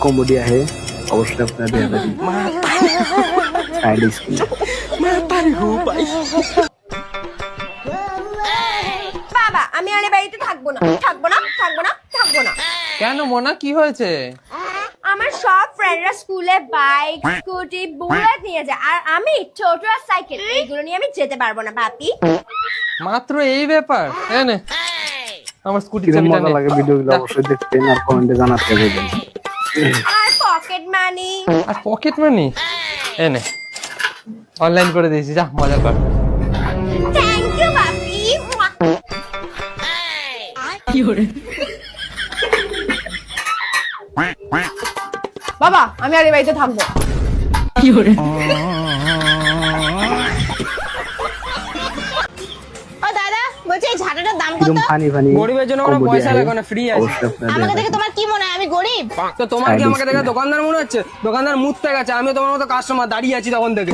Comedy है अवश्य अपना देखा साइड स्क्रीन বাবা আমি আর এ বাড়িতে থাকবো না থাকবো না থাকবো না থাকবো না। কেন মোনা কি হয়েছে? আমার সব ফ্রেন্ডরা স্কুলে বাইক স্কুটি বুলেট নিয়ে যায় আর আমি ছোট আর সাইকেল এইগুলো নিয়ে আমি যেতে পারবো না বাপি। মাত্র এই ব্যাপার? এনে আমার স্কুটি কিরকম চাবিটা মজা নে। লাগে ভিডিওগুলো অবশ্যই দেখবেন আর কমেন্টে জানাতে বলবেন। আর পকেট মানি আর পকেট মানি এনে অনলাইন করে দিয়েছি, যা মজা কর। থ্যাংক ইউ বাপি। বাবা আমি আর এই বাড়িতে থাকবো। ও দাদা বলছি এই ঝাঁটাটার দাম কত? কিরকম ফানি ফানি গরিবের জন্য কোনো পয়সা লাগে না, ফ্রি আছে। অবশ্যই আপনারা আমাকে দেখে দেখবেন। তোমার কি মনে হয় আমি গরিব? তো তোমার কি আমাকে দেখে দোকানদার মনে হচ্ছে? দোকানদার মুততে গেছে, আমিও তোমার মতো কাস্টমার দাঁড়িয়ে আছি তখন থেকে।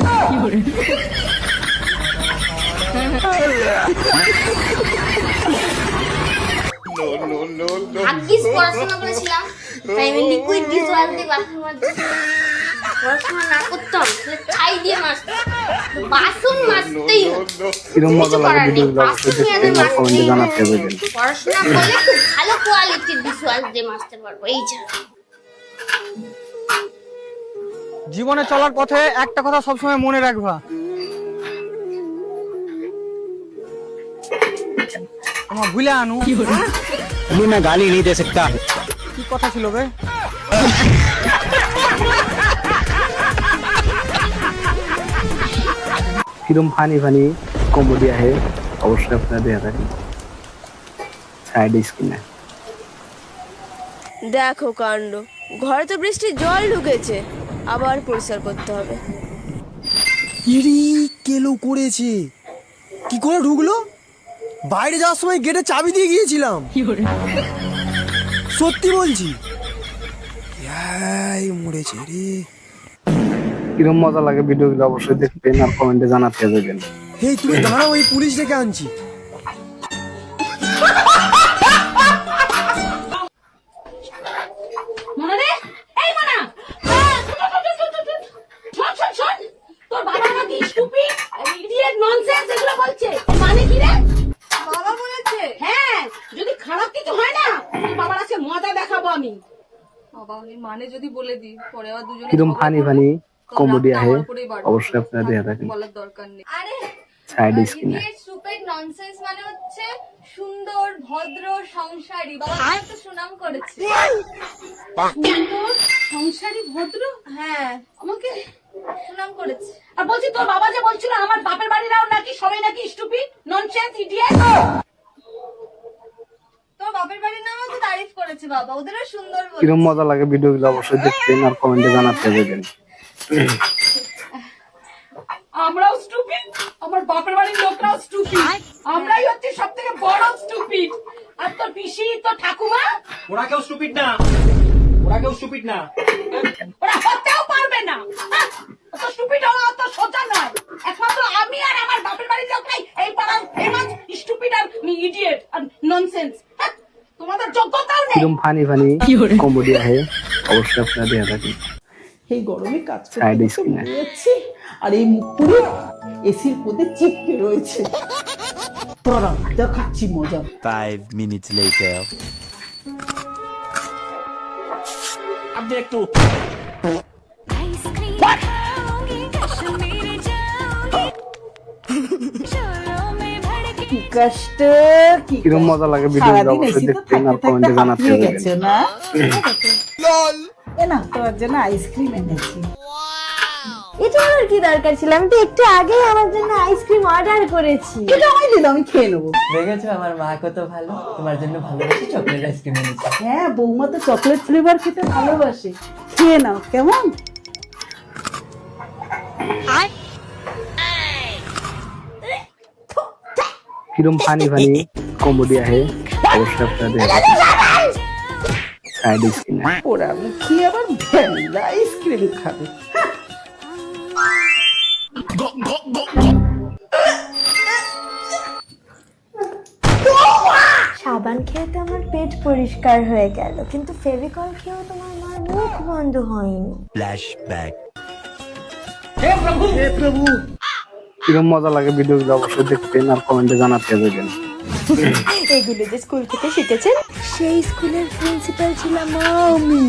ভাগ্যিস পড়াশোনা করেছিলাম তাই আমি লিকুইড ভিজুয়াল দিয়ে বাসন মাজছি। পড়াশোনা না করতাম তাহলে ছাই দিয়ে মাজতাম, বাসন মাজতেই হতো। কিরকম মজা লাগে ভিডিওগুলো অবশ্যই দেখবেন আর কমেন্টে জানাতে বলবেন। পড়াশোনা করলে খুব ভালো কোয়ালিটির ভিজুয়াল দিয়ে মাজতে পারবো। এই যা জীবনে চলার পথে একটা কথা সবসময় মনে রাখবা, আমার ভুলে আনু मैं गाली नहीं दे सकता। কি কথা ছিল বে? কিরকম ফানি ফানি কমেডি है অবশ্যই আপনারা দেখে সাইড স্ক্রিনে। দেখো কাণ্ড, ঘরে তো বৃষ্টির জল ঢুকেছে, আবার পরিষ্কার করতে হবে। ইরি কেলো করেছে, কি করে ঢুকলো? বাইরে যাওয়ার সময় গেটে চাবি দিয়ে গিয়েছিলাম, সত্যি বলছি। এই মরেছে রে। কিরকম মজা লাগে ভিডিওগুলো অবশ্যই দেখবেন আর কমেন্টে জানাতে বলবেন। এই তুমি দাঁড়াও, ওই পুলিশ ডেকে আনছি। মনে রে এই মনা শোন শোন শোন, তোর বাবা নাকি স্টুপিড ইডিয়েট ননসেন্স এগুলো বলছে, মানে কি রে? বাবা বলেছে হ্যাঁ, যদি খারাপ কিছু হয় না তোর বাবার কাছে মজা দেখাবো আমি। বাবা আমি মানে যদি বলে দিই পরে আবার দুজনে কিরকম ফানি ফানি কমেডি है অবশ্যই আপনারা দেখে বলার দরকার নেই। আরে সাইড স্ক্রিনে। সুপার ননসেন্স মানে হচ্ছে সুন্দর ভদ্র সংসারী। বাবা তো সুনাম করেছে। সুন্দর সংসারী ভদ্র, হ্যাঁ আমাকে সুনাম করেছে। আর বলছি তোর বাবা যে বলছিল আমার বাপের বাড়িরাও নাকি সবাই নাকি স্টুপিড ননসেন্স ইডিয়েট। তোর বাপের বাড়ির নামও তো তারিফ করেছে বাবা, ওদেরও সুন্দর বলেছে। কিরকম মজা লাগে ভিডিওগুলো অবশ্যই দেখবেন আর কমেন্টে জানাতে বলবেন। আমরাও স্টুপিড, আমার বাপের বাড়ির লোকরাও স্টুপিড, আমরাই হচ্ছে সব থেকে বড় স্টুপিড। আর তোর পিসি তোর ঠাকুমা ওরা কেউ স্টুপিড না, ওরা কেউ স্টুপিড না। ওরা হতেও পারবে না। অত স্টুপিড হওয়া অত সোজা নয়। একমাত্র আমি আর আমার বাপের বাড়ির লোকরাই এই পাড়ার ফেমাস স্টুপিড আর ইডিয়েট আর ননসেন্স। তোমাদের যোগ্যতাও নেই। কিরকম ফানি ফানি কমেডি है অবশ্যই আপনারা দেখে এই গরমে কাজ সাইড করতে স্ক্রিনে। মরে যাচ্ছে, আর এই মুখ পুরো এসির মধ্যে চিপকে রয়েছে। তোরা দেখাচ্ছি মজা। 5 minutes later. अब देख तू। কি কষ্ট, কি কিরকম মজা লাগে ভিডিওগুলো সারাদিন অবশ্যই এসিতে দেখবেন আর থাকতে কমেন্টে থাকতে জানাতে হাঁপিয়ে বলবেন। গেছে না? এ না তোর জন্য আইসক্রিম এনেছি। এটা আমার কি দরকার ছিল? আমি তো একটু আগেই আমার জন্য আইসক্রিম অর্ডার করেছি। এটা আমি দিলাম, আমি খেয়ে নেবো। দেখেছো আমার মা কত ভালো, তোমার জন্য ভালোবাসি চকলেট আইসক্রিম এনেছি। হ্যাঁ, বৌমা তো চকলেট ফ্লেভার খেতে ভালোবাসে। খেয়ে নাও কেমন। কিরকম ফানি ফানি কমেডি है অবশ্যই আপনারা দেখে সাইড স্ক্রিনে। ওরা মুখি আবার ভ্যানিলা আইসক্রিম খাবে। সাবান খেয়ে তো আমার পেট পরিষ্কার হয়ে গেল, কিন্তু ফেভিকল খেয়েও তোমার মার মুখ বন্ধ হয়নি। কিরম মজা লাগে ভিডিওগুলো অবশ্যই দেখতেন আর কমেন্টে জানাতে দেবেন। এগুলো যে স্কুল থেকে শিখেছেন, সেই স্কুলের প্রিন্সিপাল ছিলাম আমি।